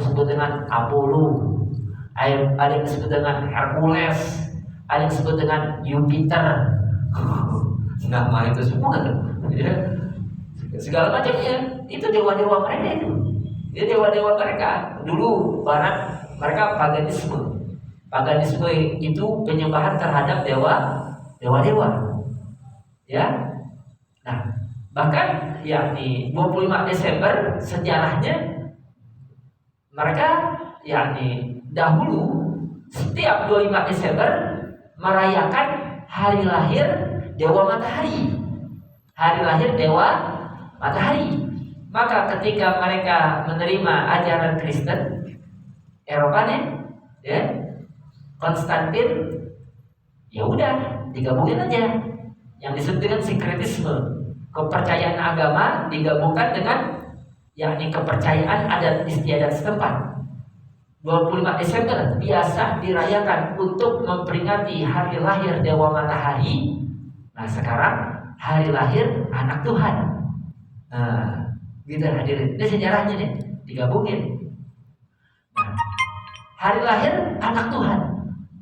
disebut dengan Apollo, ada yang disebut dengan Hercules, ada yang disebut dengan Jupiter. Nama itu semua ya. Segala macamnya itu dewa-dewa mereka itu. Dia dewa-dewa mereka. Dulu barat mereka paganisme. Paganisme itu penyembahan terhadap dewa-dewa. Ya. Nah, bahkan yakni 25 Desember sejarahnya mereka yakni dahulu setiap 25 Desember merayakan hari lahir dewa matahari. Hari lahir dewa matahari. Maka ketika mereka menerima ajaran Kristen Eropa nih, ya, Konstantin, ya udah digabungin aja yang disebut dengan sinkretisme, kepercayaan agama digabungkan dengan yakni kepercayaan adat istiadat setempat. 25 Desember biasa dirayakan untuk memperingati hari lahir dewa matahari. Nah, sekarang hari lahir anak Tuhan. Nah, gitu hadirin. Ini sejarahnya nih, digabungin. Nah, hari lahir anak Tuhan.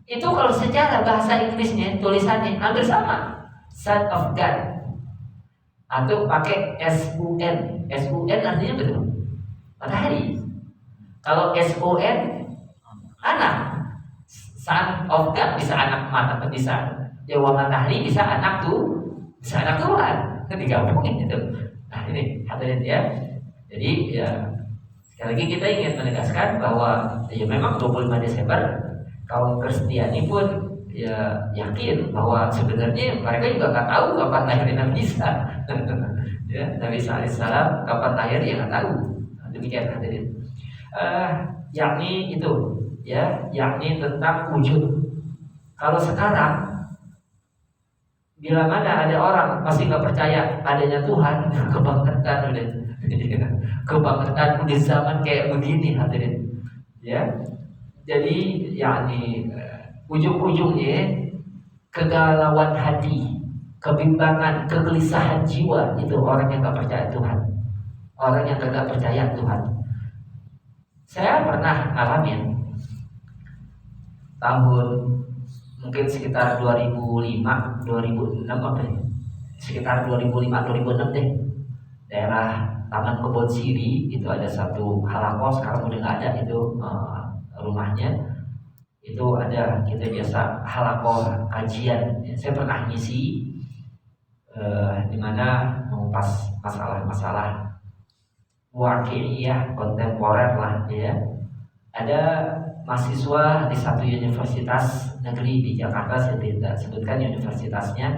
Itu kalau secara bahasa Inggrisnya tulisannya hampir sama. Son of God. Atau pakai SUN. SUN artinya betul matahari. Kalau SON anak. Son of God bisa anak mata, bisa dewa matahari, bisa anak bisa anak Tuhan. Itu digabungin itu. Nah, ini hadirin ya. Jadi ya sekali lagi kita ingin menegaskan bahwa ya memang 25 Desember kaum Kristiani pun ya yakin bahwa sebenarnya mereka juga nggak tahu kapan lahir Nabi Isa. Ya, Nabi Isa alaihissalam kapan lahir dia nggak tahu. Nah, demikian hadirin. Yakni itu ya, yakni tentang wujud. Kalau sekarang bila mana ada orang masih nggak percaya adanya Tuhan, kebangetan udah, kebangetan udah zaman kayak begini hadirin. Ya, jadi yakni ujung-ujungnya kegalauan hati, kebimbangan, kegelisahan jiwa itu orang yang nggak percaya Tuhan, orang yang tidak percaya Tuhan. Saya pernah ngalamin tahun mungkin sekitar 2005, 2006 apa ya? Sekitar 2005-2006 deh. Daerah Taman Kebon Siri itu ada satu halaqah, sekarang udah nggak ada itu rumahnya. Itu ada kita biasa halaqah kajian. Saya pernah ngisi di mana mengupas masalah-masalah waqi'iyah kontemporer lah ya. Ada mahasiswa di satu universitas negeri di Jakarta, saya tidak sebutkan universitasnya.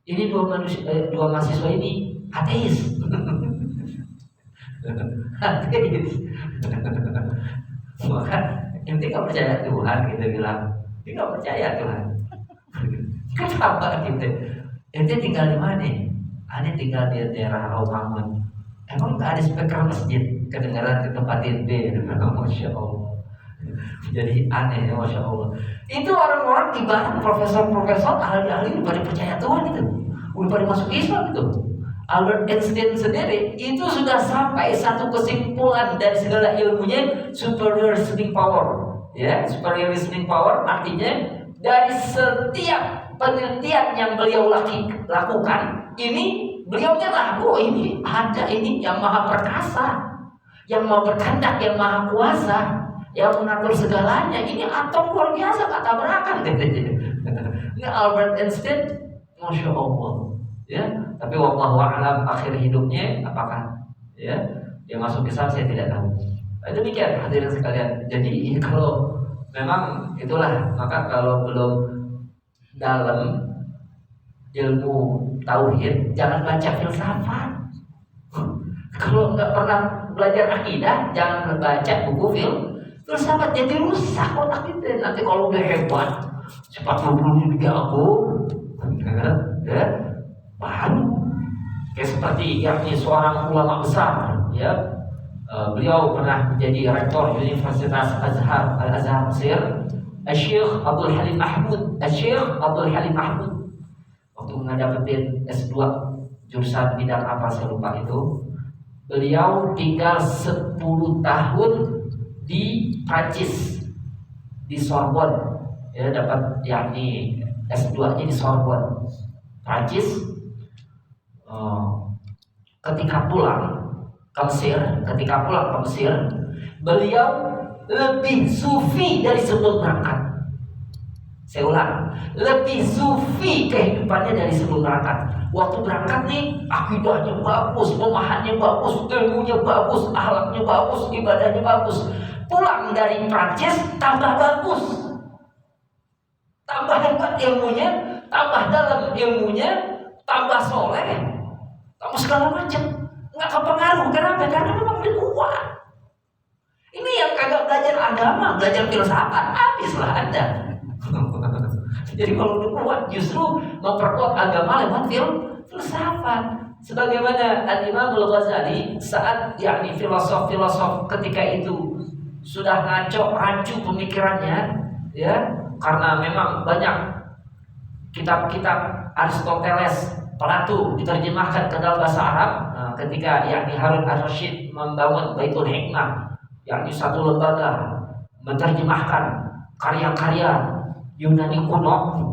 Ini dua mahasiswa ini ateis. Ateis. Maka ente nggak percaya Tuhan, kita bilang, ente nggak percaya Tuhan. Kenapa gitu? Ente tinggal di mana? Ane tinggal di daerah Rawamangun. Emang nggak ada speaker masjid kedengaran ke tempat ente? Masya Allah. Jadi aneh ya, Masya Allah. Itu orang-orang ibarat profesor-profesor ahli-ahli pada percaya Tuhan itu, udah pada masuk Islam itu. Albert Einstein sendiri itu sudah sampai satu kesimpulan dari segala ilmunya, superior listening power. Ya, superior listening power artinya dari setiap penelitian yang beliau lakukan, ini beliau nyerah, oh ini ada ini yang maha perkasa, yang maha berkehendak, yang maha kuasa, yang mengatur segalanya. Ini atom luar biasa, gak tabrakan. Ini Albert Einstein, Masya Allah. Ya, tapi wallahu a'lam akhir hidupnya apakah ya dia masuk Islam saya tidak tahu. Demikian hadirin sekalian. Jadi kalau memang itulah, maka kalau belum dalam ilmu tauhid jangan baca filsafat. Kalau nggak pernah belajar akidah jangan baca buku filsafat, jadi rusak otak kita. Nanti kalau udah hebat 40 aku ya baru kayak seperti yakni seorang ulama besar ya, beliau pernah menjadi rektor Universitas Al-Azhar Mesir, Syekh Abdul Halim Mahmud. Syekh Abdul Halim Mahmud waktu menghadapi S2 jurusan bidang apa saya lupa itu, beliau tinggal 10 tahun Prancis di Sorbonne, ya dapat yakni S2-nya di Sorbonne, Prancis. Ketika pulang ke Mesir, beliau lebih sufi dari sebelum berangkat. Saya ulang, lebih sufi kehidupannya dari sebelum berangkat. Waktu berangkat nih, akidahnya bagus, pemahamannya bagus, ilmunya bagus, akhlaknya bagus, ibadahnya bagus. Pulang dari Prancis tambah bagus, tambah hebat ilmunya, tambah dalam ilmunya, tambah soleh, tambah segala macam. Nggak kepengaruh. Kenapa? Karena memang dia kuat. Ini yang kagak belajar agama, belajar filsafat, habislah Anda. Jadi kalau udah kuat justru memperkuat agama lewat filsafat. Sebagaimana Al-Imam Al-Ghazali saat yakni filosof ketika itu sudah rancu pemikirannya, ya, karena memang banyak kitab-kitab Aristoteles, Plato diterjemahkan ke dalam bahasa Arab. Nah, ketika yakni Harun Ar-Rasyid membangun Baitul Hikmah, yakni satu lembaga menerjemahkan karya-karya Yunani kuno,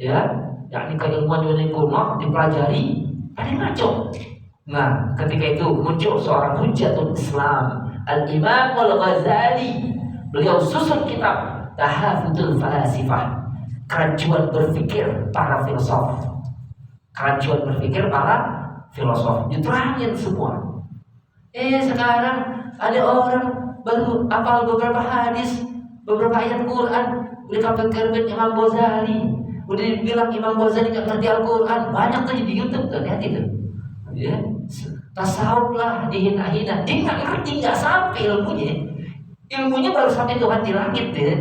ya, yakni keilmuan Yunani kuno dipelajari, ada ngaco. Nah, ketika itu muncul seorang hujatul Islam, Al-Imam Al-Ghazali. Beliau susun kitab Tahafutul Falasifah, kerancuan berpikir para filsuf. Kerancuan berpikir para filosof diterangin semua. Sekarang ada orang baru hafal beberapa hadis, beberapa ayat Quran, udah kaget Imam Ghazali, udah dibilang Imam Ghazali nggak ngerti Al-Quran. Banyak tuh di YouTube tuh, lihat itu, ya, tasawuf lah dihina-hina. Dia nggak ngerti, nggak sampai ilmunya baru sampai Tuhan di langit, ya.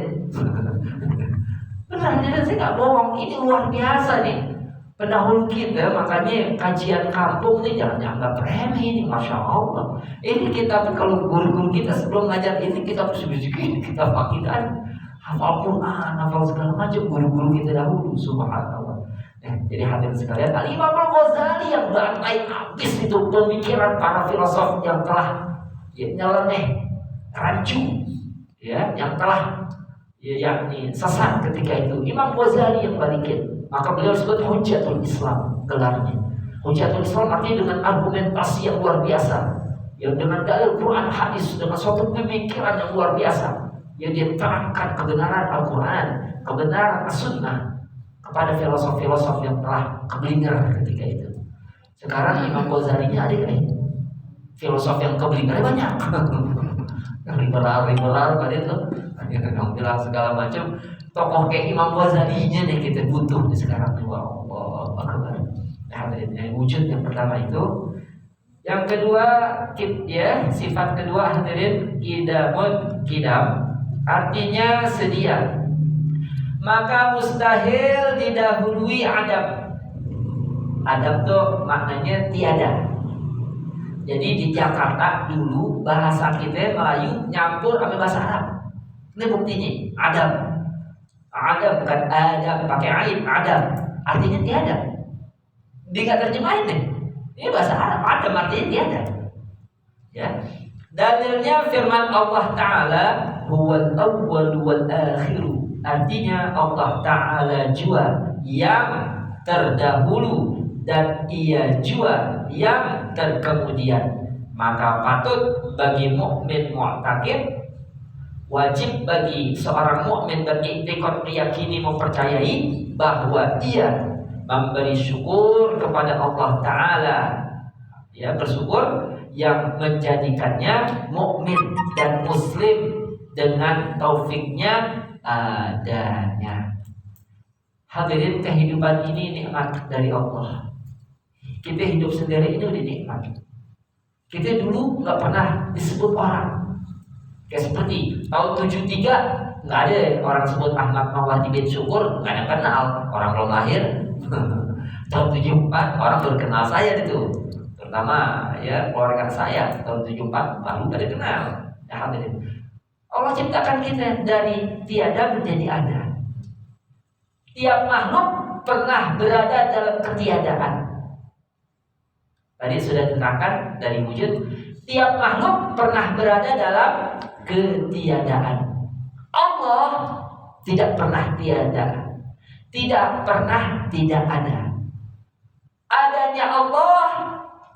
Benar, jadi saya nggak bohong, ini luar biasa nih. Pendahulu kita, makanya kajian kampung ini jangan dianggap remeh ini, Masya Allah. Ini kita kalau guru-guru kita sebelum ngajar ini kita bersih-bersih, kita pakitan hafal Quran, hafal segala macam, guru-guru kita dahulu, subhanallah. Jadi hadirin sekalian, Al-Imam Al-Ghazali yang bantai habis itu pemikiran para filosof yang telah nyeleneh, rancu, ya, yang telah yakni sesat ketika itu. Imam Ghazali yang balikin. Maka beliau disebut Hujatul Islam, gelarnya. Hujatul Islam artinya dengan argumentasi yang luar biasa, yang dengan dalil Quran hadis, dengan suatu pemikiran yang luar biasa, yang dia terangkan kebenaran Al-Quran, kebenaran As-Sunnah kepada filosof-filosof yang telah keblinger ketika itu. Sekarang Imam Ghazali-nya ada nih, filosof yang keblinger banyak. Yang liberal pada itu, yang bilang segala macam. Tokoh kayak Imam Ghazali-nya nih kita butuh di sekarang. Allah Akbar. Hadirin, wujud yang pertama itu. Yang kedua, ya, sifat kedua hadirin, kidam, artinya sedia. Maka mustahil didahului adab. Adab tuh maknanya tiada. Jadi di Jakarta dulu bahasa kita Melayu nyampur sama bahasa Arab. Ini buktinya, adab. Ada bukan ada pakai ain, ada artinya tiada. Dia nggak terjemahin nih. Ini bahasa Arab, ada artinya tiada. Ya. Dalilnya firman Allah Taala, huwal awwal wal akhir. Artinya Allah Taala jua yang terdahulu dan Ia jua yang terkemudian. Maka patut bagi mukmin mu'taqid, wajib bagi seorang mukmin beriktikad, meyakini, mempercayai bahwa ia memberi syukur kepada Allah Ta'ala, ya, bersyukur yang menjadikannya mukmin dan muslim dengan taufiknya adanya. Hadirin, kehidupan ini nikmat dari Allah. Kita hidup sendiri ini udah nikmat. Kita dulu nggak pernah disebut orang. Kayak seperti tahun 73 nggak ada orang sebut Ahmad Mawladi bin Syukur, nggak ada kenal, orang belum lahir. Tahun 74 orang baru kenal saya itu, terutama ya keluarga saya. Tahun 74 baru pada kenal. Ya, hadirin, Allah ciptakan kita dari tiada menjadi ada. Tiap makhluk pernah berada dalam ketiadaan. Tadi sudah diterangkan dari wujud. Tiap makhluk pernah berada dalam ketiadaan. Allah tidak pernah tiada, tidak pernah tidak ada. Adanya Allah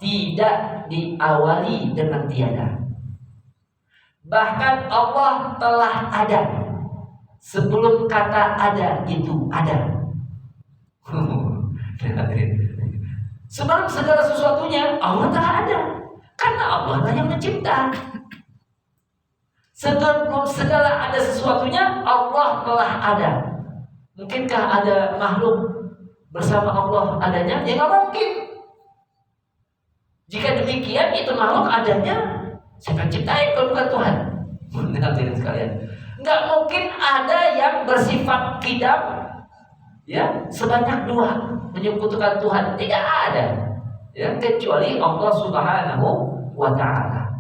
tidak diawali dengan tiada. Bahkan Allah telah ada sebelum kata ada itu ada. Sebelum segala sesuatunya Allah telah ada, karena Allah lah yang mencipta. Sebelum segala ada sesuatunya Allah telah ada. Mungkinkah ada makhluk bersama Allah adanya? Ya nggak mungkin. Jika demikian itu makhluk adanya siapa ciptain kalau bukan Tuhan? Hadirin sekalian, nggak mungkin ada yang bersifat kidam, ya, sebanyak dua menyekutukan Tuhan, tidak ada, ya, kecuali Allah Subhanahu wa Ta'ala.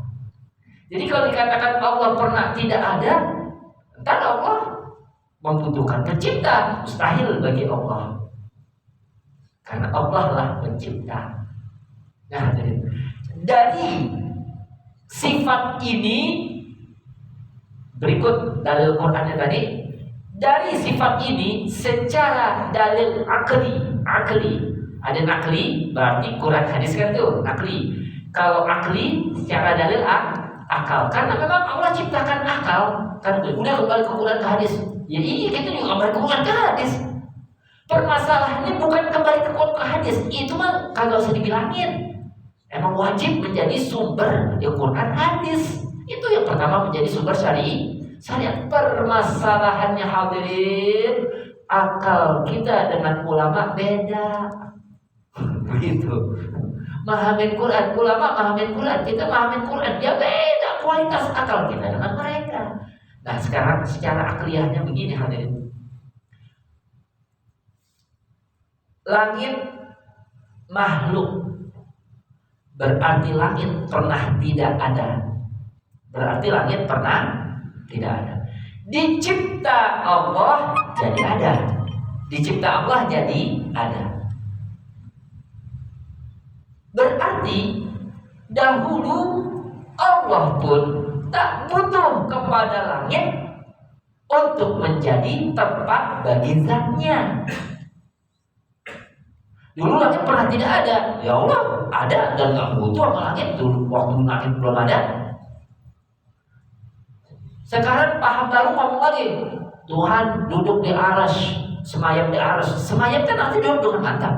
Jadi kalau dikatakan Allah pernah tidak ada, entar Allah membutuhkan pencipta, mustahil bagi Allah, karena Allah lah pencipta. Nah, dari sifat ini berikut dalil Qur'annya tadi. Dari sifat ini secara dalil akli, ada nakli, berarti Quran hadis kan tuh nakli. Kalau akli secara dalil akal, karena memang Allah ciptakan akal, kan udah kembali ke Quran ke hadis. Ya iya kita juga kembali ke Quran ke hadis. Permasalahannya bukan kembali ke Quran ke hadis, itu mah kagak usah dibilangin. Emang wajib menjadi sumber yang Quran hadis. Itu yang pertama menjadi sumber syariat. Permasalahannya hadirin, akal kita dengan ulama beda. Begitu. Memahami Quran, ulama memahami Quran, kita memahami Quran, dia beda kualitas akal kita dengan mereka. Nah sekarang secara akliyahnya begini hadirin. Langit makhluk, berarti langit pernah tidak ada. Berarti langit pernah tidak ada. Dicipta Allah jadi ada. Dicipta Allah jadi ada. Berarti dahulu Allah pun tak butuh kepada langit untuk menjadi tempat bagi zatnya. Dulu langit pernah tidak ada, ya Allah ada dan nggak butuh sama langit dulu waktu langit belum ada. Sekarang paham baru ngomong lagi, Tuhan duduk di arsy, semayam di arsy. Semayam kan nanti duduk dengan mantap.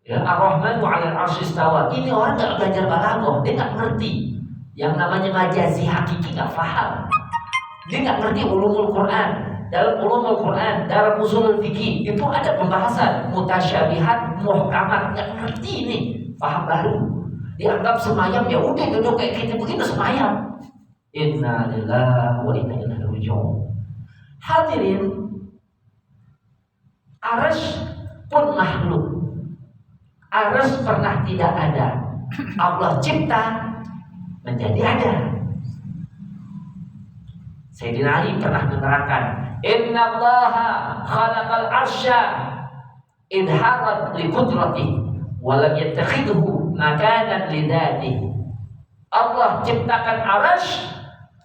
Ya, Ar-Rahman 'alal 'arsy istawa. Ini orang nggak belajar balaghah, dia nggak ngerti yang namanya majazi hakiki, nggak paham. Dia nggak ngerti ulumul Quran. Dalam ulumul Quran, dalam usulul fikih itu ada pembahasan mutasyabihat, muhkamat, nggak ngerti ini, paham baru. Dianggap semayam ya udah duduk kayak kita begini semayam. Inna lillahi wa inna ilaihi raji'un. Hadirin, arsy pun makhluk. Arsy pernah tidak ada. Allah cipta menjadi ada. Sayyidina Ali pernah menerangkan, Inna Allaha khalaqal arsya idharat li qudratihi wa lam yattakhidhu makanan li dzatihi. Allah ciptakan arsy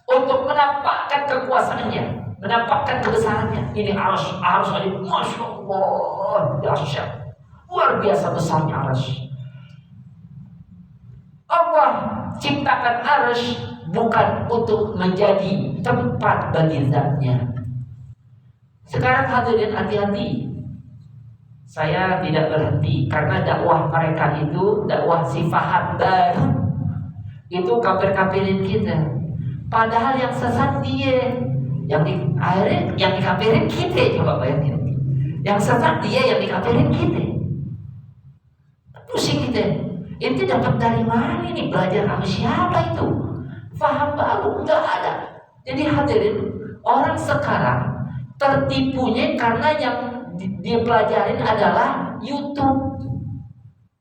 untuk menampakkan kekuasaannya, menampakkan kebesarannya. Ini arsy ini Masya Allah, dahsyat, luar biasa besarnya arsy. Allah ciptakan arsy bukan untuk menjadi tempat bagi zatnya. Sekarang hadirin hati-hati. Saya tidak berhenti karena dakwah mereka itu dakwah sifat baru. Itu kafir-kafirin kita. Padahal yang sesat dia, yang dikafirin kita. Coba bayangin. Yang sesat dia, yang dikafirin kita. Pusing kita. Ini dapat dari mana ini? Belajar sama siapa itu? Faham baru? Enggak ada. Jadi hadirin, orang sekarang tertipunya karena yang dia pelajarin adalah YouTube,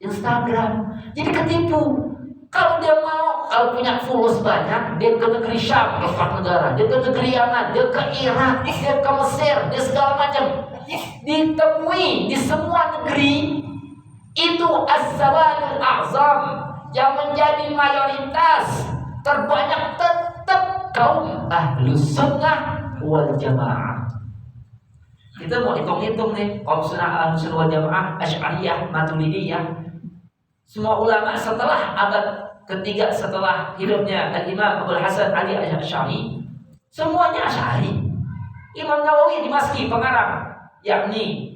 Instagram. Jadi ketipu. Kalau dia mau, kalau punya followers banyak, dia ke negeri Syam, ke negara, dia ke negeri Yaman, dia ke Irak, dia ke Mesir, dia segala macam. Ditemui di semua negeri itu as-sawadul a'zam yang menjadi mayoritas terbanyak tetap kaum ahlus sunnah wal jamaah. Kita mau hitung-hitung nih, kaum sunnah ahlussunnah wal jamaah, Asy'ariyah, Maturidiyah, semua ulama setelah abad ketiga setelah hidupnya Al-Imam Abul Hasan Ali Asy'ari, semuanya Asy'ari. Imam Nawawi Dimashqi pengarang, yakni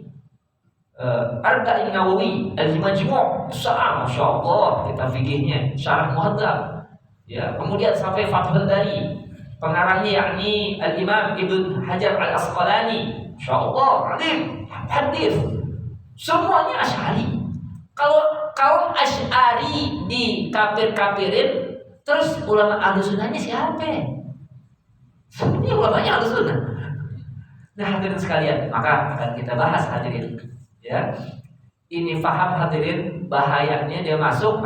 Arba'in Nawawi Al-Majmu' besar, Masya Allah kitab fikihnya, Syarah Muhadzab. Ya, kemudian sampai Fathul Bari, pengarangnya yakni Al-Imam Ibnu Hajar Al-Asqalani, Masya Allah, alim, hadis. Semuanya Asy'ari. Kalau kaum Asy'ari di kafir-kafirin, terus ulama Ahlussunnahnya siapa? Ini ulamanya Ahlussunnah. Nah, hadirin sekalian, maka akan kita bahas hadirin. Ya, ini paham hadirin bahayanya dia masuk.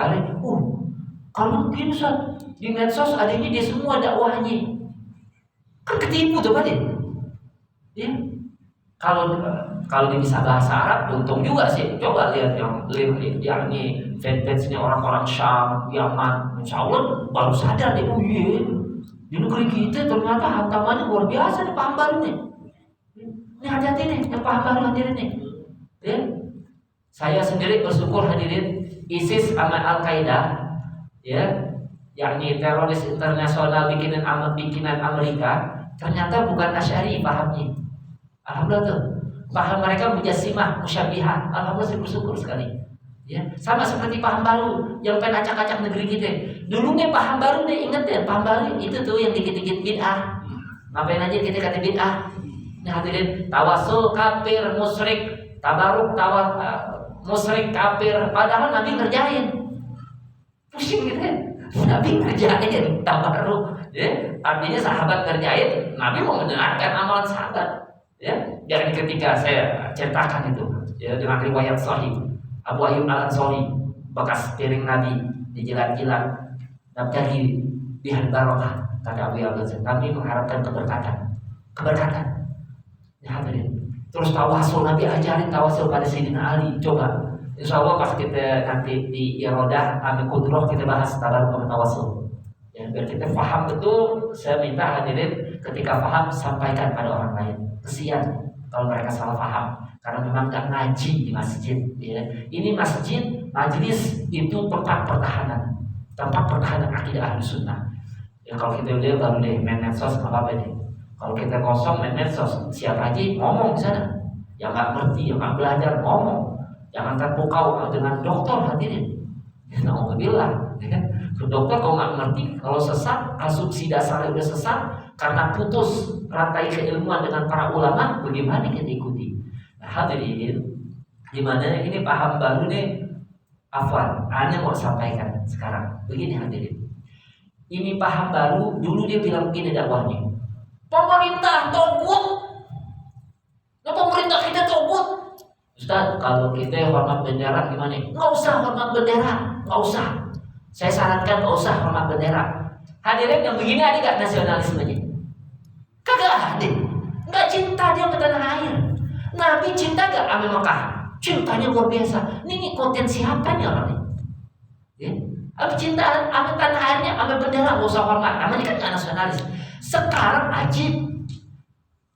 Kalau begini Ustaz, di medsos adanya dia semua dakwahnya, kan ketipu tuh Pak. Ya, kalau dia bisa bahasa Arab, untung juga sih. Coba lihat yang ini fanpage-nya orang-orang Syam, Yaman, Insya Allah baru sadar deh. Oh iya, di negeri kita ternyata hantamannya luar biasa nih, paham baru nih. Ini hati-hati nih, yang paham baru hadirin nih. Ya, saya sendiri bersyukur hadirin, ISIS sama Al-Qaeda, ya, yakni teroris internasional bikinan Amerika, ternyata bukan Asy'ari pahamnya. Alhamdulillah tuh, paham mereka mujassimah, musyabihah. Alhamdulillah saya bersyukur sekali. Ya, sama seperti paham baru yang pengen acak-acak negeri kita. Dulu nih paham baru nih, inget ya paham baru itu tuh yang dikit-dikit bid'ah. Ngapain aja kita kata bid'ah. Nah hadirin, tawasul kafir, musyrik, tabaruk musyrik kafir, padahal Nabi ngerjain. Pusing gitu ya. Nabi ngerjain tabaruk, ya. Artinya sahabat ngerjain, Nabi mau mendengarkan amalan sahabat. Ya, dan ketika saya ceritakan itu, ya, dengan riwayat sahih, Abu Ayyub Al-Ansari, bekas piring Nabi dijilat-jilat, nabtaghi bihal barakah, kata Abu Ayyub Al-Ansari, kami mengharapkan keberkatan. Ya hadirin, terus tawasul, Nabi ajarin tawasul pada Sayyidina Ali. Coba, insya Allah pas kita nanti di Irodah Amin Kudroh kita bahas tabaruk sama tawasul. Ya, biar kita paham betul. Saya minta hadirin ketika paham sampaikan pada orang lain. Kesian kalau mereka salah paham, karena memang nggak ngaji di masjid. Ya. Ini masjid, majlis itu tempat pertahanan akidah Ahlussunnah. Ya kalau kita lihat baru deh main medsos apa deh. Kalau kita kosong main medsos, siapa aja ngomong di sana. Yang nggak ngerti, yang nggak belajar ngomong. Jangan terpukau dengan dokter hadirin. Alhamdulillah. Ya. Dokter kalau nggak ngerti, kalau sesat, asumsi dasarnya udah sesat karena putus rantai keilmuan dengan para ulama, bagaimana kita ikuti? Nah, hadirin, gimana ini paham baru nih? Afwan, Anda mau sampaikan sekarang. Begini hadirin, ini paham baru. Dulu dia bilang begini dakwahnya. Pemerintah togut, nah, pemerintah kita togut. Ustaz, kalau kita hormat bendera gimana? Nggak usah hormat bendera, nggak usah. Saya sarankan nggak usah hormat bendera. Hadirin yang begini ada nggak nasionalismenya? Kagak ada. Nggak cinta dia ke tanah air. Nabi cinta gak sama Mekah? Cintanya luar biasa. Ini konten siapa nih orang ini? Ya? Apa cinta sama tanah airnya, sama bendera nggak usah hormat. Namanya kan nggak nasionalis. Sekarang ajib.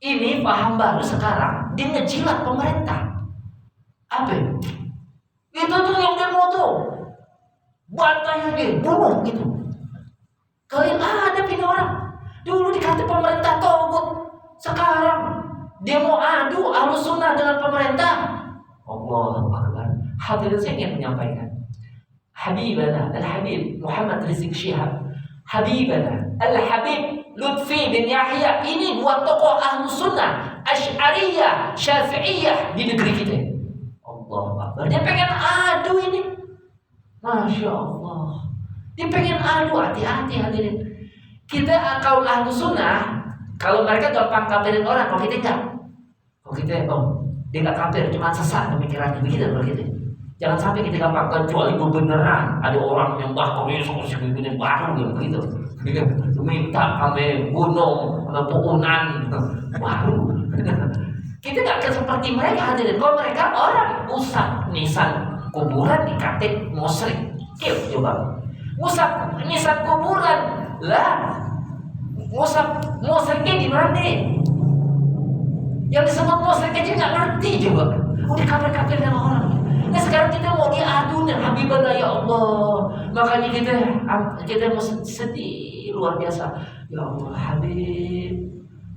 Ini paham baru sekarang. Dia ngejilat pemerintah. Apa? Itu tuh yang demo tuh. Bantai dia, bunuh gitu. Kalian ada pilih orang. Dulu dikata pemerintah togut. Sekarang dia mau adu Ahlussunnah dengan pemerintah. Allahu Akbar. Hadirin, saya ingin menyampaikan, Habibana Al-Habib Muhammad Rizik Syihab, Habibana Al-Habib Lutfi bin Yahya, ini dua tokoh Ahlussunnah Asy'ariyah, Syafi'iyah di negeri kita. Allahu Akbar. Dia pengen adu ini. Masya Allah. Dia pengen adu, hati-hati hadirin. Kita kaum Ahlussunnah, kalau mereka gampang kafirin orang, kalau kita enggak. Kalau kita, dia enggak kafir, cuma sesat pemikirannya begitu kalau kita. Jangan sampai kita gampang, kecuali beneran ada orang yang bahkan Yesus begini baru yang begitu. Minta kami gunung, puunan baru. Kita enggak seperti mereka hadirin. Kalau mereka orang usap nisan kuburan dikatik musyrik. Coba. Musab nisan kuburan lah, musab musyriknya di mana? Yang disebut musyrik aja nggak ngerti coba. Udah kafir-kafir dengan orang. Nah sekarang kita mau diadu nih Habibana ya Allah. Makanya kita mesti sedih luar biasa. Ya Allah Habib,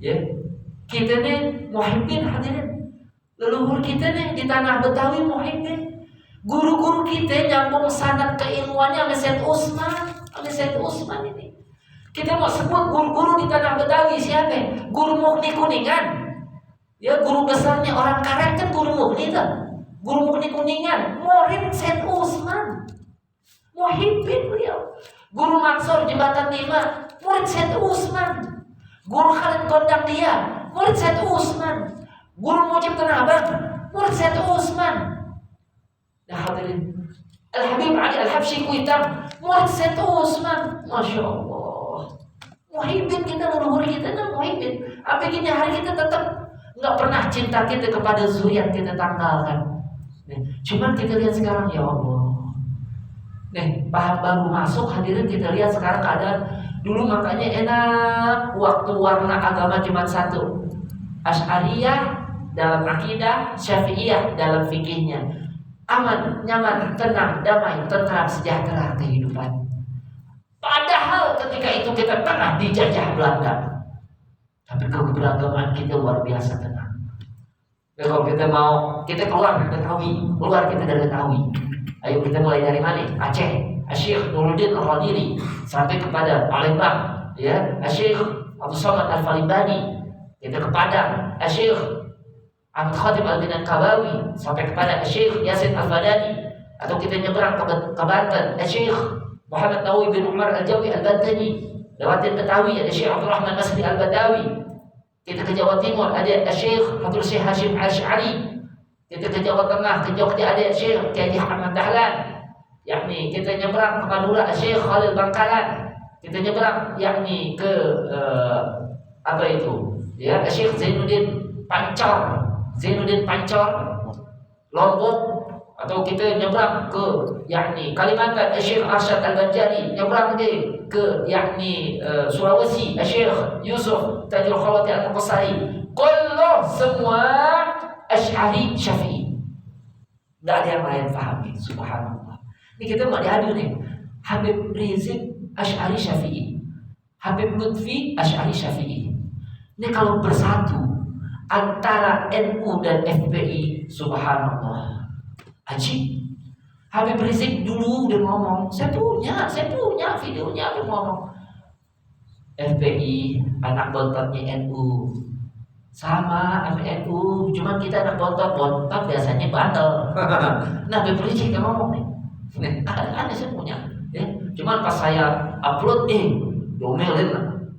ya kita nih muhibbin hadirin. Leluhur kita nih di tanah Betawi muhibbin. Guru-guru kita nyambung sanad keilmuannya sama Said Usman ini. Kita mau sebut guru-guru di tanah Betawi siapa? Guru Mukni Kuningan. Ya guru besarnya orang Karet kan guru Mukni tuh. Guru Mukni Kuningan, murid Said Usman. Muhibbin beliau. Guru Mansur Jembatan 5, murid Said Usman. Guru Khalid Gondang dia, murid Said Usman. Guru Mujib Tanah Abang, murid Said Usman. Nah hadirin, Al-Habib Ali Al-Habsyi Kuitang, murid Said Usman. Masya Allah. Muhibbin kita, leluhur kita kan muhibbin. Apa gini hari kita tetap nggak pernah cinta kita kepada zuriat kita tanggalkan. Cuman kita lihat sekarang ya Allah. Nih paham baru masuk hadirin, kita lihat sekarang keadaan. Dulu makanya enak waktu warna agama cuma satu. Asy'ariyah dalam akidah, Syafi'iyah dalam fikihnya. Aman, nyaman, tenang, damai, tentram, sejahtera kehidupan. Padahal ketika itu kita pernah dijajah Belanda. Tapi keberagaman kita luar biasa tenang. Ya, kalau kita mau, kita keluar dari Betawi. Ayo kita mulai dari mana? Aceh, Syekh Nuruddin Al-Ghaniri sampai kepada Palembang, ya, Syekh Abdul Somad Al-Falibani, kita ke Padang, Syekh Ahmad Khatib Al-Minangkabawi sampai kepada Syekh Yasin Al-Fadani, atau kita nyebrang ke Banten, Syekh Muhammad Nawawi bin Umar Al-Jawi Al-Bantani, lewatin Betawi ada Syekh Abdul Rahman Masri Al-Badawi. Kita ke Jawa Timur ada Syekh Abdul Syekh Hashim Al-Sy'ari. Kita ke Jawa Tengah, ke Jogja ada Syekh Kiai Ahmad Dahlan. Yakni kita nyebrang ke Madura Syekh Khalil Bangkalan. Kita nyebrang yakni ke apa itu? Ya, Syekh Zainuddin Pancor Lombok, atau kita nyebrang ke yakni Kalimantan Syekh Arsyad Al-Banjari, nyebrang ke yakni Sulawesi Syekh Yusuf Tajul Khawati Al-Qasari. Kullu semua Asy'ari Syafi'i. Enggak ada yang lain pahami, subhanallah. Ini kita mau diadu nih. Habib Rizik Asy'ari Syafi'i, Habib Lutfi Asy'ari Syafi'i. Ini kalau bersatu antara NU dan FPI, subhanallah. Ajib. Habib Rizik dulu udah ngomong, saya punya videonya, dia ngomong FPI anak bontotnya NU sama NU, cuman kita anak bontot biasanya bandel. Nah Habib Rizik yang ngomong nih, ada saya punya, ya. Cuman pas saya upload, domelin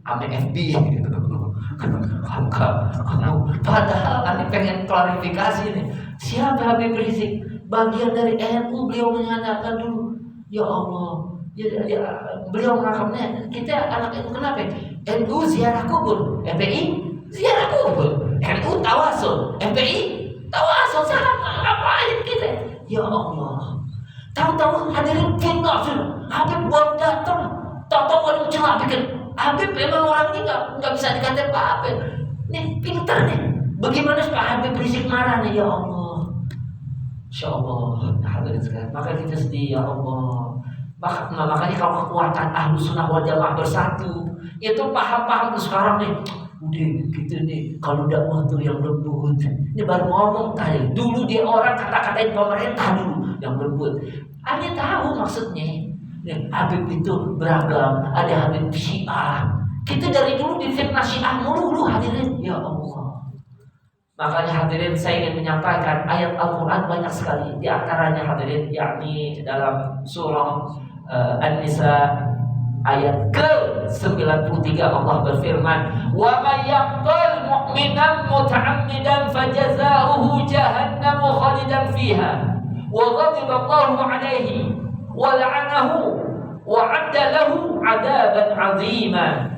sama FB. Padahal Anda pengen klarifikasi nih, siapa Habib Rizik? Bagian dari NU, beliau menyatakan dulu, ya Allah, beliau menganggapnya kita anak NU. Kenapa? NU ziarah kubur, FPI ziarah kubur, NU tawasul, FPI tawasul. Sama ngapain kita? Ya Allah, tahu-tahu hadirin kita Habib baru datang, tahu-tahu ada celah bikin. Habib memang orangnya nggak bisa dikatakan apa-apa. Nih pintar nih, bagaimana supaya Habib Rizik marah nih? Ya Allah, Insya Allah, hadirin sekalian. Maka kita sedih ya Allah. Makanya kalau kekuatan Ahlus Sunnah wal Jamaah bersatu, itu paham-paham tuh sekarang nih. Udah gitu nih, kalau dakwah tuh yang lembut. Ini baru ngomong tadi. Dulu dia orang kata-katain pemerintah dulu yang lembut. Anda tahu maksudnya. Nih, Habib itu beragam. Ada Habib Syiah. Kita dari dulu difitnah Syiah mulu hadirin. Ya Allah. Makanya hadirin saya ingin menyampaikan ayat Al-Quran banyak sekali. Di antaranya hadirin yakni dalam surah An-Nisa ayat ke-93 Allah berfirman, "Wa may yaqtul mu'minan muta'ammidan fajazaohu jahannamu khalidan fiha wa ghadiba Allahu 'alaihi wa la'anahu wa 'adda lahu 'adaban 'azima."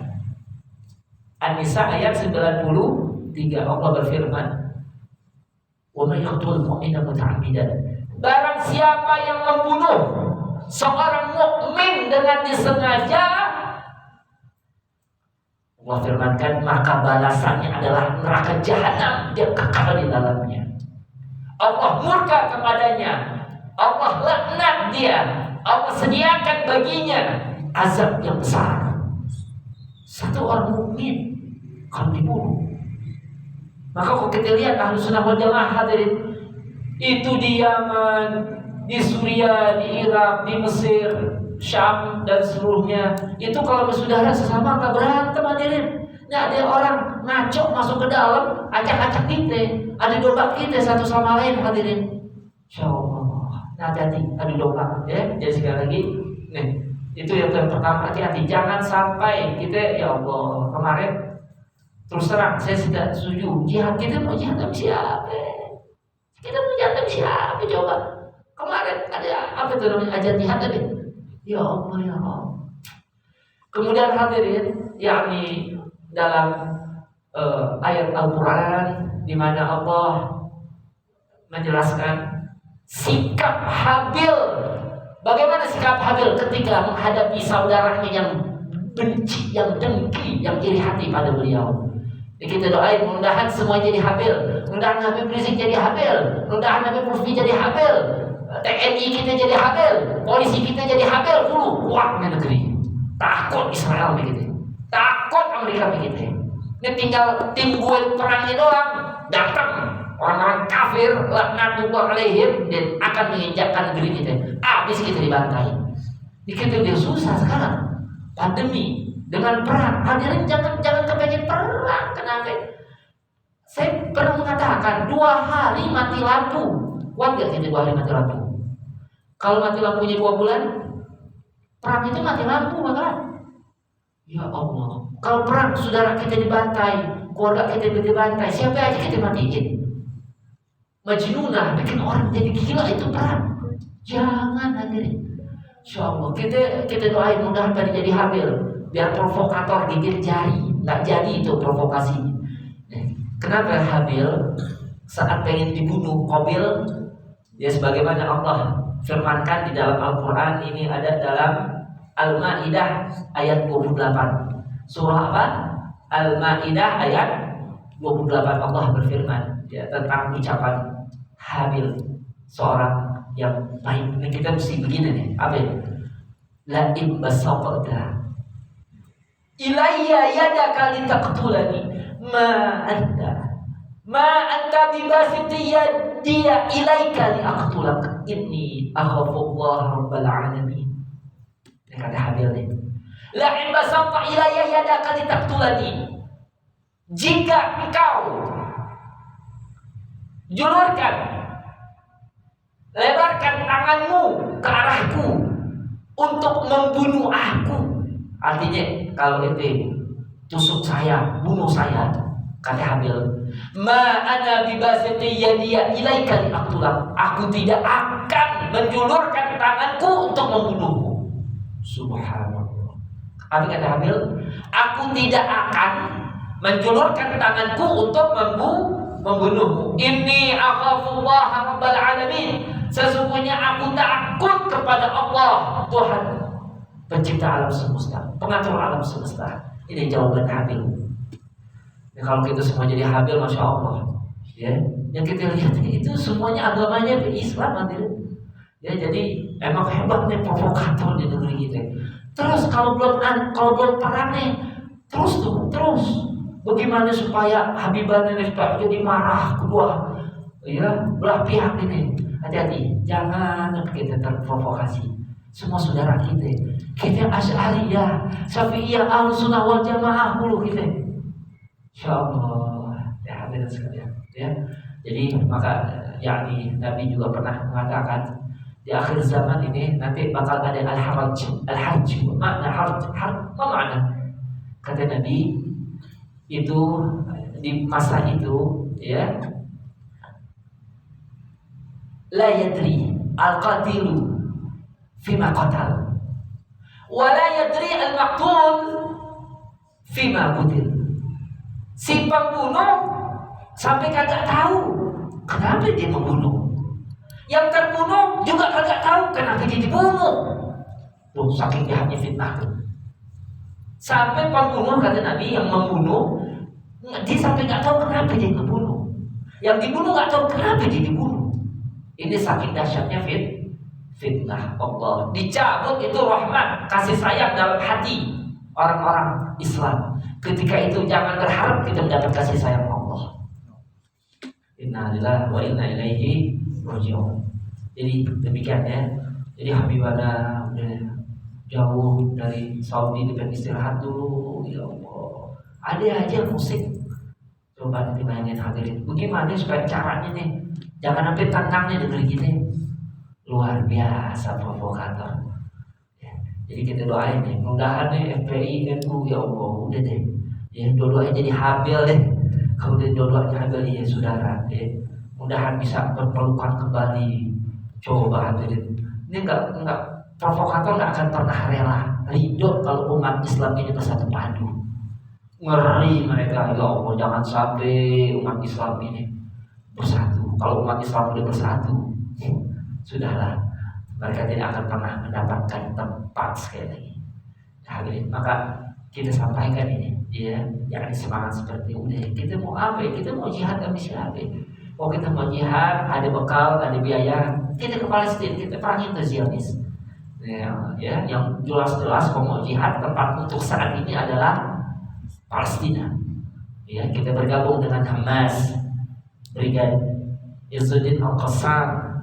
An-Nisa ayat 93 Allah berfirman, "Wa may yaqtul mu'mina muta'ammidan." Barang siapa yang membunuh seorang mukmin dengan disengaja, Allah firmankan, maka balasannya adalah neraka jahanam, dia kekal di dalamnya. Allah murka kepadanya, Allah laknat dia, Allah sediakan baginya azab yang besar. Satu orang mukmin kalau dibunuh, maka kalau kita lihat Ahlus Sunnah wal Jamaah hadirin, itu di Yaman, di Suriah, di Irak, di Mesir, Syam dan seluruhnya, itu kalau bersaudara sesama nggak berantem hadirin. Nggak ada orang ngaco masuk ke dalam, acak-acak kita, adu domba kita satu sama lain hadirin. Insya Allah, hati-hati adu domba ya. Jadi sekali lagi, nih itu yang pertama, hati-hati jangan sampai kita, ya Allah, kemarin terus terang saya tidak setuju jihad. Kita mau jihad sama siapa? Kita mau jihad sama siapa? Coba kemarin ada apa itu namanya ajar jihad tadi? Ya Allah, ya Allah. Kemudian hadirin, yakni dalam ayat Al-Quran di mana Allah menjelaskan sikap Habil. Bagaimana sikap Habil ketika menghadapi saudaranya yang benci, yang dengki, yang iri hati pada beliau. Jadi kita doain mudah-mudahan semua jadi Habil. Mudah-mudahan Habib Rizik jadi Habil. Mudah-mudahan Habib Mufti jadi Habil. TNI kita jadi Habil. Polisi kita jadi Habil. Kuat negeri. Takut Israel begitu. Takut Amerika begitu. Ini tinggal tim gue perangnya doang. Datang orang-orang kafir, laknatullah alaihim, dan akan menginjakkan negeri kita. Habis kita dibantai. Ini kita udah susah sekarang. Pandemi dengan perang. Hadirin jangan kepengen perang. Kenapa? Saya pernah mengatakan 2 hari mati lampu. Kuat gak kita 2 hari mati lampu? Kalau mati lampunya 2 bulan, perang itu mati lampu bakalan. Ya Allah. Kalau perang saudara kita dibantai, keluarga kita dibantai, siapa aja kita matiin. Majnunah, bikin orang jadi gila, itu perang. Jangan hadirin. Insya Allah kita doain mudah tadi jadi Habil, biar provokator gigit jari, nggak jadi itu provokasi. Kenapa Habil saat pengen dibunuh Qabil? Ya sebagaimana Allah firmankan di dalam Al-Quran, ini ada dalam Al-Ma'idah ayat 28. Surah apa? Al-Ma'idah ayat 28. Allah berfirman ya, tentang ucapan Habil, seorang yang baik. Ini kita mesti begini nih, Habil. La in basaqta ilayya yadaka litaqtulani ma anta bibasiti yadiya ilaika liaqtulak inni akhafullah rabbal alamin. Ini kata Habil nih. La in basaqta ilayya yadaka litaqtulani, jika engkau julurkan, lebarkan tanganmu ke arahku untuk membunuh aku, artinya kalau itu tusuk saya, bunuh saya, kata Habil, ma ana bibasiti yadiya ilaika liaqtulak, aku tidak akan menjulurkan tanganku untuk membunuhmu. Subhanallah. Apa kata Habil? Aku tidak akan menjulurkan tanganku untuk membunuhmu. Inni akhafullah rabbal alamin. Sesungguhnya aku takut kepada Allah, Tuhan pencipta alam semesta, pengatur alam semesta. Ini jawaban Habil. Ya, kalau kita semua jadi Habil, masya Allah. Ya, yang kita lihat itu semuanya agamanya Islam, hadirin. Ya, jadi emang hebatnya provokator di negeri kita. Terus kalau belum perang nih, terus. Bagaimana supaya Habiban ini jadi marah kedua, ya belah pihak ini. Hati-hati, jangan kita terprovokasi. Semua saudara kita Asy'ariyah, Syafi'iyah, Ahlus Sunnah wal Jamaah dulu kita. Insyaallah, ya hadirin sekalian, ya. Jadi maka yakni Nabi juga pernah mengatakan di akhir zaman ini nanti bakal ada al-haraj. Makna haraj, apa makna? Kata Nabi itu di masa itu, ya, la yadri al-qatilu fima qatal wa la yadri al-maqtul fima qutil. Si pembunuh sampai kagak tahu kenapa dia membunuh, yang terbunuh juga kagak tahu kenapa dia dibunuh. Tuh saking jahatnya fitnah tuh. Sampai pembunuh, kata Nabi, yang membunuh dia sampai nggak tahu kenapa dia membunuh. Yang dibunuh nggak tahu kenapa dia dibunuh. Ini saking dahsyatnya fitnah Allah. Dicabut itu rahmat, kasih sayang dalam hati orang-orang Islam. Ketika itu jangan berharap kita mendapat kasih sayang Allah. Inna lillahi wa inna ilaihi raji'un. Jadi demikian ya. Jadi Habibana udah jauh dari Saudi, dia istirahat dulu. Ya Allah, ada aja musik. Coba nanti bayangin hadirin, bagaimana supaya caranya nih jangan sampai tantangnya negeri kita. Luar biasa provokator ya. Jadi kita doain nih, mudah-mudahan nih FPI NU ya Allah udah deh ya, dua-duanya jadi habil deh. Kalau udah dua-duanya habil ya saudara ya, mudah-mudahan bisa berpelukan kembali. Coba hadirin, ini enggak provokator nggak akan pernah rela ridho kalau umat Islam ini bersatu padu. Ngeri mereka, ya Allah jangan sampai umat Islam ini bersatu. Kalau umat Islam udah bersatu, sudahlah, mereka tidak akan pernah mendapatkan tempat sekali lagi. Hadirin, maka kita sampaikan ini, ya, jangan semangat seperti udah. Kita mau apa? Kita mau jihad sama siapa? Oh kita mau jihad, ada bekal, ada biaya. Kita ke Palestina, kita perangin ke Zionis. Ya, yang jelas-jelas mau jihad tempat untuk saat ini adalah Palestina. Ya, kita bergabung dengan Hamas, Brigade Izzuddin Al-Qassam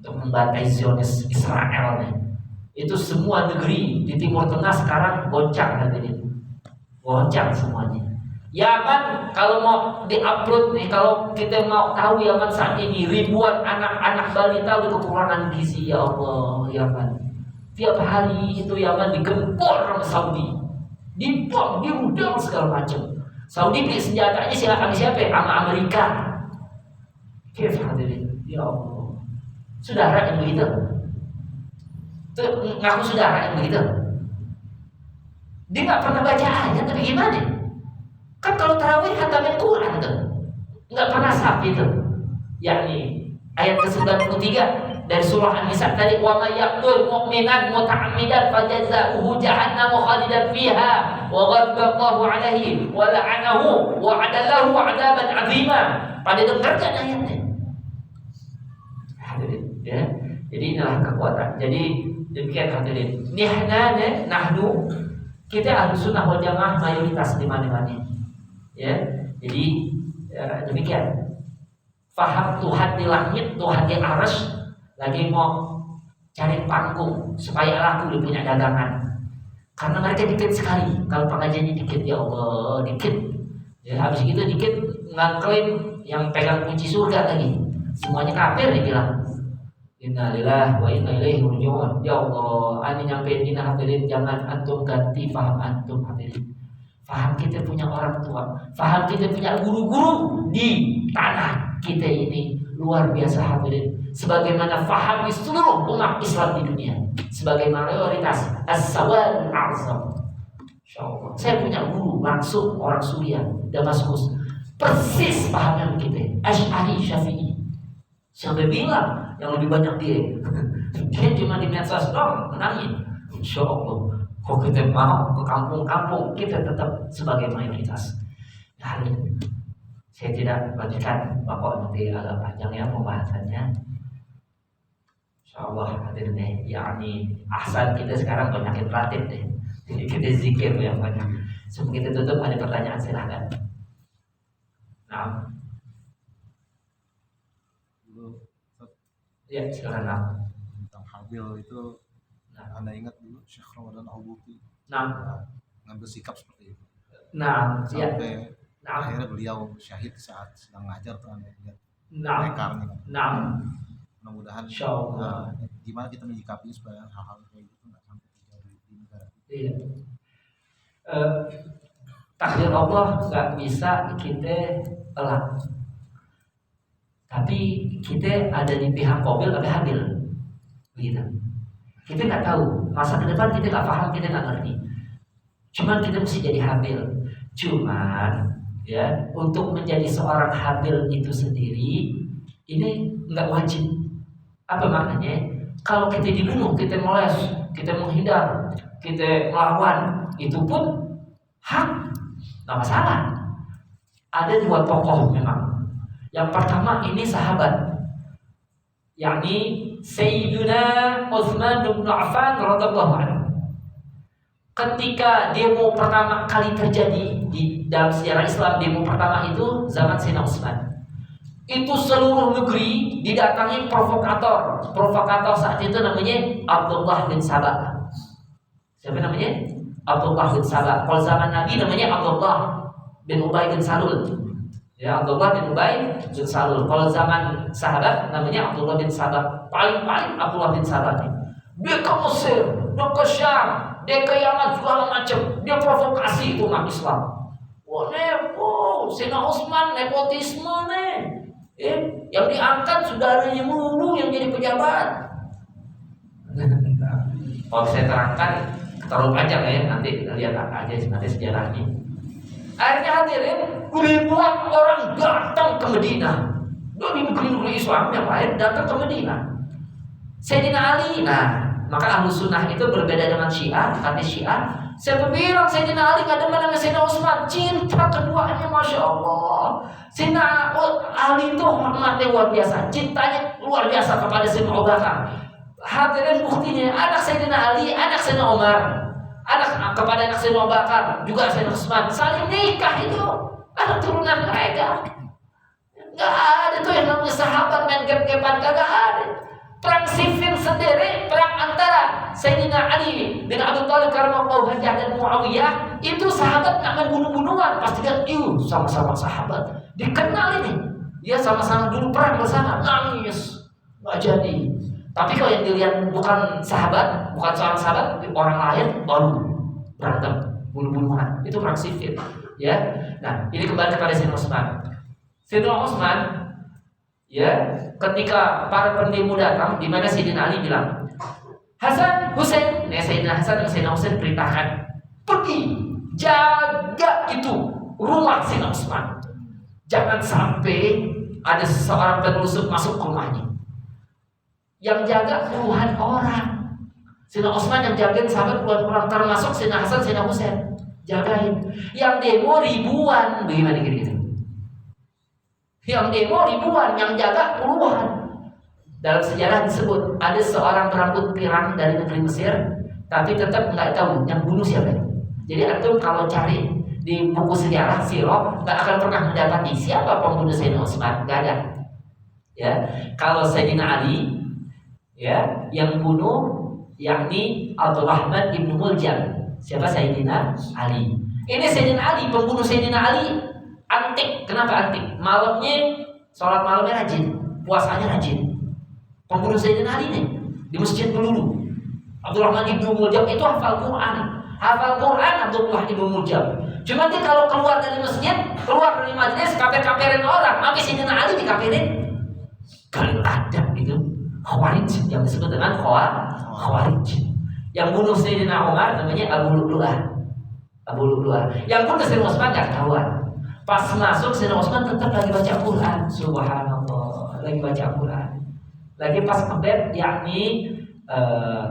untuk membantai Zionis Israel. Itu semua negeri di Timur Tengah sekarang goncang hadirin, goncang semuanya. Yaman kalau mau diupload nih, kalau kita mau tahu Yaman saat ini ribuan anak-anak balita udah kekurangan gizi. Ya Allah, Yaman tiap hari itu Yaman digempur sama Saudi, dibom, dirudal segala macam. Saudi beli senjatanya siapa? Sama Amerika. Kif hadirin, ya Allah. Saudara yang begitu, tuh ngaku saudara yang begitu. Dia nggak pernah baca ayat, tapi gimana? Kan kalau tarawih hatamin Quran tuh, nggak pernah sapi tuh. Yakni ayat ke-93 dari surah An-Nisa tadi, wa may yaqtul mu'minan muta'ammidan fajaza'uhu jahannam khalidan fiha wa ghadiba Allahu 'alaihi wa la'anahu wa 'adalahu 'adaban 'azima. Pada dengarkan ayatnya. Hadirin, ya. Jadi inilah kekuatan. Jadi demikian hadirin. Nahnu kita Ahlussunnah wal Jamaah mayoritas di mana-mana. Ya. Jadi demikian. Faham Tuhan di langit, Tuhan di arsy, lagi mau cari panggung supaya laku dia punya dagangan. Karena mereka dikit sekali, kalau pengajiannya dikit, ya Allah dikit. Ya habis itu dikit ngaklaim yang pegang kunci surga lagi. Semuanya kafir dia bilang. Innalillahi wa inna ilaihi raji'un. Ya Allah, ani nyampein ini hadirin, jangan antum ganti faham antum hadirin. Faham kita punya orang tua, faham kita punya guru-guru di tanah kita ini luar biasa hadirin. Sebagaimana faham di seluruh umat Islam di dunia sebagai mayoritas as-sawal azam. Insyaallah. Saya punya guru langsung orang Suriah, Damaskus. Persis pahamnya kita, Asy'ari Syafi'i. Sampai bilang yang lebih banyak dia cuma di medsos doang menangin. Insyaallah. Kalau kita mau ke kampung-kampung, kita tetap sebagai mayoritas. Nah, saya tidak lanjutkan, Bapak nanti agak panjang ya pembahasannya. Insyaallah hadirin deh, yakni ahsan kita sekarang banyakin ratib deh. Jadi kita zikir yang banyak. Sebelum kita tutup ada pertanyaan silahkan. Nah, dulu ya silakan. tentang Habil itu, Anda ingat dulu Syekh Ramadan Al-Buti ngambil sikap seperti itu. Sampai akhirnya beliau syahid saat sedang ngajar tuh Anda lihat mekarnya. Mudah-mudahan gimana kita menyikapi supaya hal-hal kayak gitu nggak sampai terjadi di negara kita. Iya. Takdir Allah nggak bisa kita elak. Tapi kita ada di pihak Qabil atau Habil, begitu. Kita nggak tahu masa ke depan, kita nggak paham, kita nggak ngerti. Cuman kita mesti jadi Habil. Cuman ya untuk menjadi seorang Habil itu sendiri ini nggak wajib. Apa maknanya? Kalau kita dibunuh, kita meles, kita menghindar, kita melawan, itu pun hak, nggak masalah. Ada dua tokoh memang. Yang pertama ini sahabat, yakni Sayyidina Utsman bin Affan radhiyallahu anhu. Ketika demo pertama kali terjadi di dalam sejarah Islam, demo pertama itu zaman Sayyidina Utsman. Itu seluruh negeri didatangi provokator. Provokator saat itu namanya Abdullah bin Sabah. Siapa namanya? Abdullah bin Sabah. Kalau zaman Nabi namanya Abdullah bin Ubay bin Salul. Ya, Abdullah bin Ubay bin Salul. Kalau zaman sahabat namanya Abdullah bin Sabah. Paling Abdullah bin Sabah. Dia ke Mesir, dia ke Syam, dia ke Yaman, segala macam. Dia provokasi umat Islam. Wah, nepo, Sayyidina Utsman nepotisme nih. Yang diangkat saudaranya mulu yang jadi pejabat. Kalau saya terangkan terlalu panjang ya, nanti kita lihat aja nanti sejarahnya. Akhirnya hadirin, ribuan orang datang ke Medina. Dari negeri-negeri Islam yang lain datang ke Medina. Sayyidina Ali, maka Ahlus Sunnah itu berbeda dengan Syiah. Hadis Syiah, saya bilang Sayyidina Ali nggak demen dengan Sayyidina Utsman. Cinta keduanya, masya Allah. Sayyidina Ali itu hormatnya luar biasa, cintanya luar biasa kepada Sayyidina Abu Bakar. Hadirin buktinya, anak Sayyidina Ali, anak Sayyidina Umar, kepada anak Sayyidina Abu Bakar, juga Sayyidina Utsman saling nikah itu, anak turunan mereka. Nggak ada tuh yang namanya sahabat main gap-gapan, kagak ada. Perang Siffin sendiri, perang antara Sayyidina Ali dengan Abu Thalib karramallahu wajhahu dan Muawiyah, itu sahabat nggak main bunuh-bunuhan, pasti kan sama-sama sahabat, dikenal ini, dia sama-sama dulu perang bersama, nangis nggak jadi. Tapi kalau yang dilihat bukan sahabat, bukan seorang sahabat, orang lain baru berantem, bunuh-bunuhan, itu perang Siffin, ya. Nah, ini kembali kepada Sayyidina Utsman. Sayyidina Utsman, ya, ketika para pendemo datang, di mana Sayyidina Ali bilang, Hasan, Husain, Sayyidina Hasan dan Sayyidina Husain perintahkan pergi jaga itu rumah Sayyidina Utsman, jangan sampai ada seseorang penelusup masuk ke rumahnya. Yang jaga puluhan orang. Sayyidina Utsman yang jagain sahabat puluhan orang, termasuk Sayyidina Hasan, Sayyidina Husain, jagain. Yang demo ribuan, bagaimana gitu? Yang demo ribuan, yang jaga puluhan. Dalam sejarah disebut ada seorang berambut pirang dari negeri Mesir, tapi tetap nggak tahu yang bunuh siapa. Jadi antum kalau cari di buku sejarah sirah nggak akan pernah mendapati siapa pembunuh Sayyidina Utsman, nggak ada. Ya, kalau Sayyidina Ali, ya, yang bunuh yakni Abdurrahman ibnu Muljam. Siapa? Sayyidina Ali. Ini Sayyidina Ali, pembunuh Sayyidina Ali. Antik, kenapa antik? Malamnya, sholat malamnya rajin, puasanya rajin. Pembunuh Sayyidina Ali nih, di masjid Pelulu. Abdurrahman ibnu Muljam itu hafal Quran Abdullah ibnu Muljam. Cuma dia kalau keluar dari masjid, keluar dari majelis, kaper-kaperin orang, habis Sayyidina Ali dikaperin. Kalau ada gitu, Khawarij, yang disebut dengan Khawarij. Yang bunuh Sayyidina Umar namanya Abu Lu'lu'ah. Yang bunuh Sayyidina Utsman gak ketahuan. Pas masuk Sayyidina Utsman tetap lagi baca Quran. Subhanallah, lagi baca Quran. Lagi pas kebet, yakni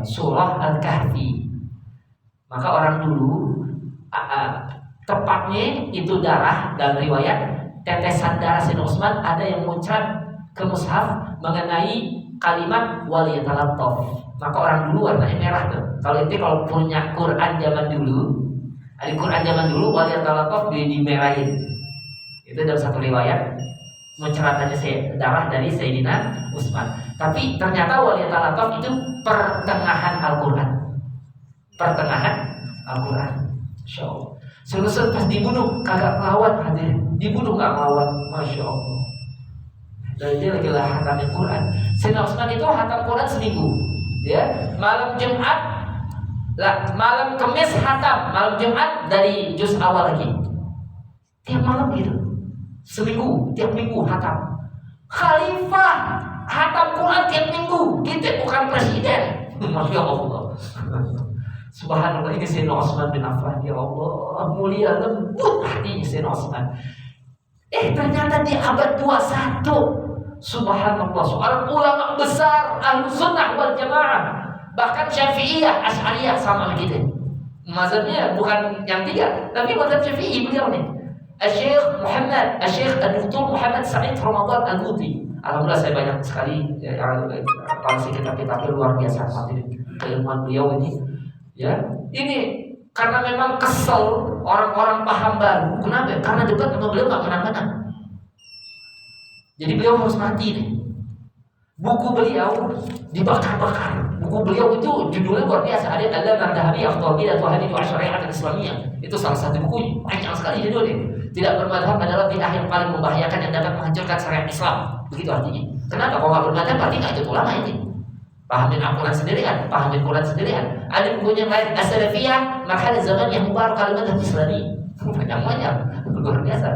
surah Al-Kahfi. Maka orang dulu tepatnya itu darah, dalam riwayat tetesan darah Sayyidina Utsman ada yang muncrat ke mushaf mengenai kalimat waliyatalattaf. Maka orang dulu warnanya merah tuh. Kalau punya Quran zaman dulu, ada Quran zaman dulu waliyatalattaf dimerahin. Itu dalam satu riwayat muncratannya darah dari Sayyidina Utsman. Tapi ternyata waliyatalattaf itu pertengahan Al-Quran. Masya Allah. Selesai pas dibunuh kagak melawan, hadirin. Dibunuh gak melawan, masya Allah. Dan dia lagi hatamin Quran. Sayyidina Utsman itu hatam Quran seminggu. Ya, malam Jumat, malam Kamis hatam, malam Jumat dari juz awal lagi. Tiap malam gitu. Seminggu, tiap minggu hatam. Khalifah hatam Quran tiap minggu. Kita bukan presiden. Masya Allah. Subhanallah, ini Sayyidina Utsman bin Affan. Ya Allah, mulia lembut hatinya Sayyidina Utsman. Ternyata di abad 21, subhanallah, seorang ulama besar Ahlus Sunnah wal Jamaah, bahkan Syafi'iyah, Asy'ariyah sama gitu, Mazhabnya bukan yang 3, tapi mazhab Syafi'i beliau nih. Syekh Dr. Muhammad Sa'id Ramadan Al-Buti. Alhamdulillah saya banyak sekali koleksi kitab-kitab luar biasa keilmuan beliau ini. Ya, ini karena memang kesel orang-orang paham baru. Kenapa? Karena debat sama beliau nggak menang-menang. Jadi beliau harus mati nih. Buku beliau dibakar-bakar. Buku beliau itu judulnya luar biasa. Ada Al-Madhabi Al-Qabilah Tuhani Syariat Islamiyah. Itu salah satu buku panjang sekali judulnya. Tidak bermadhab adalah bid'ah yang paling membahayakan yang dapat menghancurkan syariat Islam. Begitu artinya. Kenapa? Kalau nggak bermadhab berarti nggak ikut ulama ini. Pahamin Al-Quran sendirian, pahamin Quran sendirian. Ada bukunya yang lain, As-Salafiyah, Marhalah Zaman yang Mubarak Kalimat Islami. Banyak-banyak, luar biasa.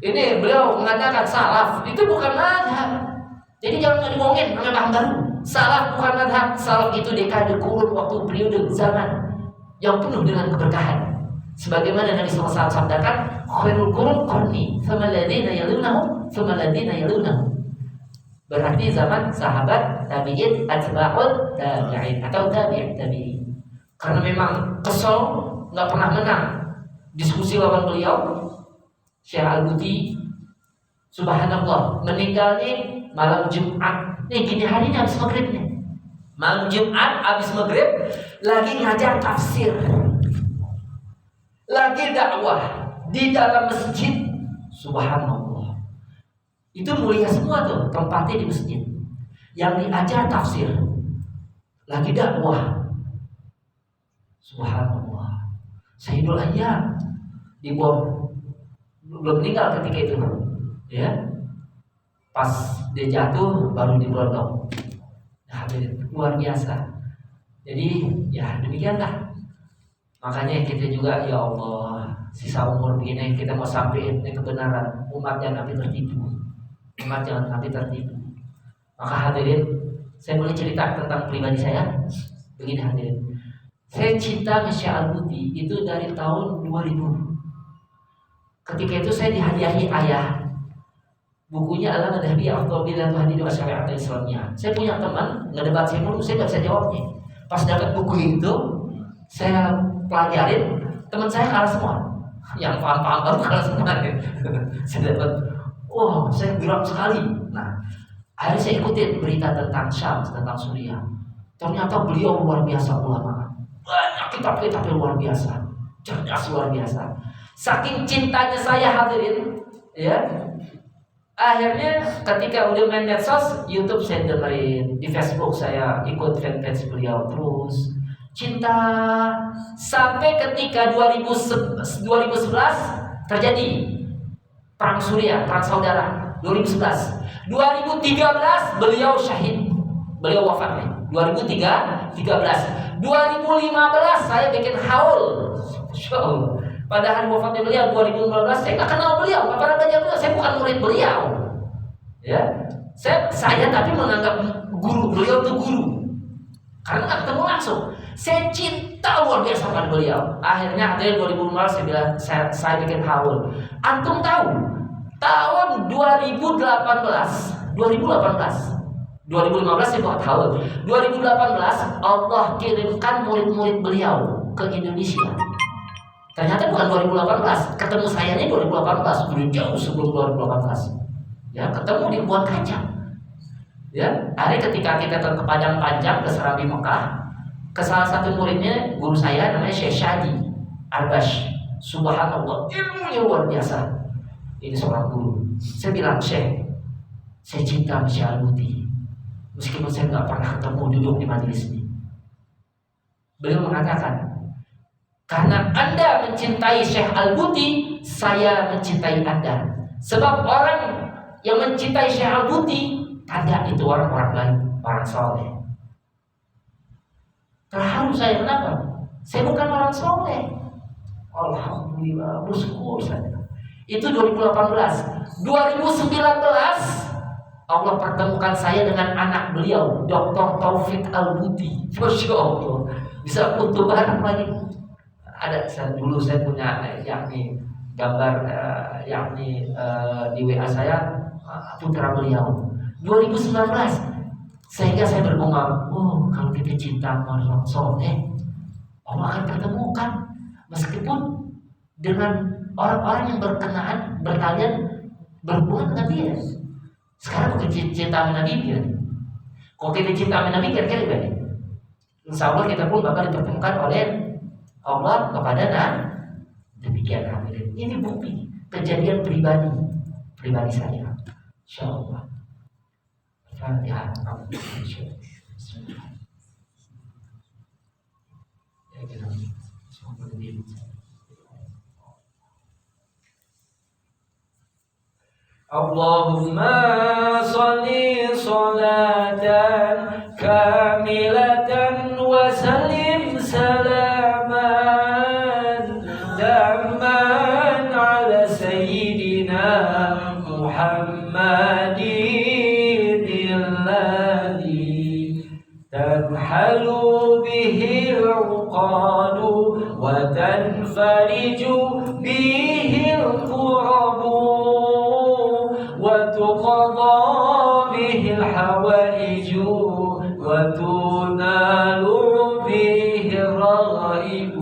Ini beliau mengatakan salaf itu bukan madhab. Jadi jangan dibohongin, namanya paham baru. Salaf bukan madhab. Salaf itu dekade, kurun, waktu, periode, zaman yang penuh dengan keberkahan. Sebagaimana Nabi SAW sabdakan, khairul qurun qarni, thumma alladziina yalunahum, thumma alladziina yalunahum. Berarti zaman sahabat, tabi'in, atba'ul tabi'in atau tabi'in. Karena memang kesel, nggak pernah menang diskusi lawan beliau. Syekh Al-Buti, subhanallah, meninggalnya malam Jumat. Nih gini hari ini habis maghrib nih. Malam Jumat habis maghrib lagi ngajar tafsir, lagi dakwah di dalam masjid. Subhanallah. Itu mulia semua tuh tempatnya di masjid. Yang diajar tafsir, lagi dakwah. Subhanallah. Sayyidul Ayyam dibom, belum meninggal ketika itu, ya. Pas dia jatuh baru diberondong. Nah, luar biasa. Jadi ya demikianlah. Makanya kita juga ya Allah, sisa umur begini kita mau sampaikan kebenaran, umat jangan sampai tertipu. Umat jangan sampai tertipu. Maka hadirin, saya boleh cerita tentang pribadi saya. Begini hadirin, saya cinta Syekh Al-Buti itu dari tahun 2000. Ketika itu saya dihadiahi ayah. Bukunya adalah Madhabi Al-Qabilah Tuhani Syariat Islamiyah. Saya punya teman ngedebat saya mulu, saya nggak bisa jawabnya. Pas dapat buku itu, saya pelajarin, teman saya kalah semua. Yang paham-paham baru kalah semua. Saya dapat, saya geram sekali. Nah, akhirnya saya ikutin berita tentang Syam, tentang Suriah. Ternyata beliau luar biasa ulama. Banyak kitab-kitab yang luar biasa, cerdas luar biasa. Saking cintanya saya hadirin, ya. Akhirnya ketika udah main medsos, YouTube saya dengerin, di Facebook saya ikut fanpage beliau terus. Cinta sampai ketika 2011 terjadi perang Suriah, perang saudara 2011. 2013 beliau syahid, beliau wafat nih. 2013. 2015 saya bikin haul. Pada hari wafatnya beliau 2015, saya nggak kenal beliau, nggak pernah belajar beliau, saya bukan murid beliau, ya. Saya tapi menganggap guru beliau itu guru, karena nggak ketemu langsung. Saya cinta luar biasa pada beliau. Akhirnya hadirin 2015 saya bilang saya bikin haul. Antum tahu tahun 2015 saya buat haul. 2018 Allah kirimkan murid-murid beliau ke Indonesia. Ternyata bukan 2018, ketemu saya ini 2018, udah jauh sebelum 2018. Ya, ketemu di Buan Kacang. Ya, hari ketika kita ke Padang Panjang, ke Serambi Mekah, ke salah satu muridnya, guru saya namanya Syekh Shadi Arbash. Subhanallah, ilmunya luar biasa. Ini seorang guru. Saya bilang, Syekh, saya cinta Syekh Al-Buti. Meskipun saya nggak pernah ketemu duduk di majelis ini. Beliau mengatakan, karena Anda mencintai Syekh Al-Buti, saya mencintai Anda. Sebab orang yang mencintai Syekh Al-Buti, tanda itu orang-orang baik, orang soleh. Terharu saya, kenapa? Saya bukan orang soleh. Alhamdulillah, bersyukur saya. Itu 2018. 2019 Allah pertemukan saya dengan anak beliau, Dr. Taufik Al-Buti. Masya Allah, bisa foto bareng lagi. Ada dulu saya punya yakni gambar di WA saya putra beliau 2019, sehingga saya bergumam, kalau kita cinta orang soleh, Allah akan pertemukan. meskipun dengan orang-orang yang berkalian berhubungan dengan dia. Sekarang bukan cinta sama Nabi dia. Kalau kita cinta sama Nabi kira-kira gimana? Insya Allah kita pun bakal dipertemukan oleh Allah kepada Nabi. Demikian hadirin. Ini bukti kejadian pribadi saya. Insya Allah. Fatihah. Allahumma salli salatan kamilatan wa sallim salaman tamman ala sayyidina Muhammadin alladhi tanhalu bihi al-uqadu wa tanfariju bihi al-qurabu وتقضى به الحوائج وتنال به الرغائب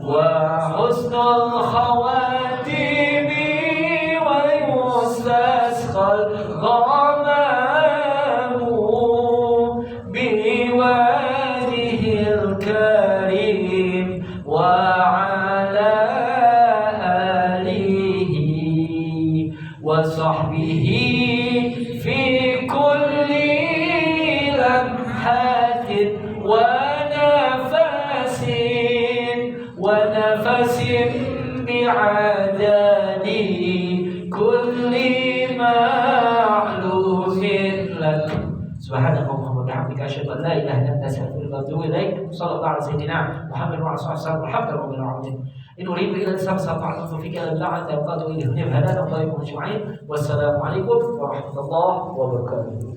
وحسن الخواتيم ويستسقى الغمام بوجهه الكريم وعلى وصحبه في كل لمحة ونفس بعدد كل معلوم لك سبحانك اللهم وبحمدك أشهد أن لا إله إلا أنت أستغفرك وأتوب إليك صلى الله على سيدنا محمد وعلى آله وصحبه الحمد لله رب العالمين إن أريد إلا الإسلام استطعت التوفيق إلى الله حتى ألقاكم إليه هدانا الله أجمعين والسلام عليكم ورحمة الله وبركاته.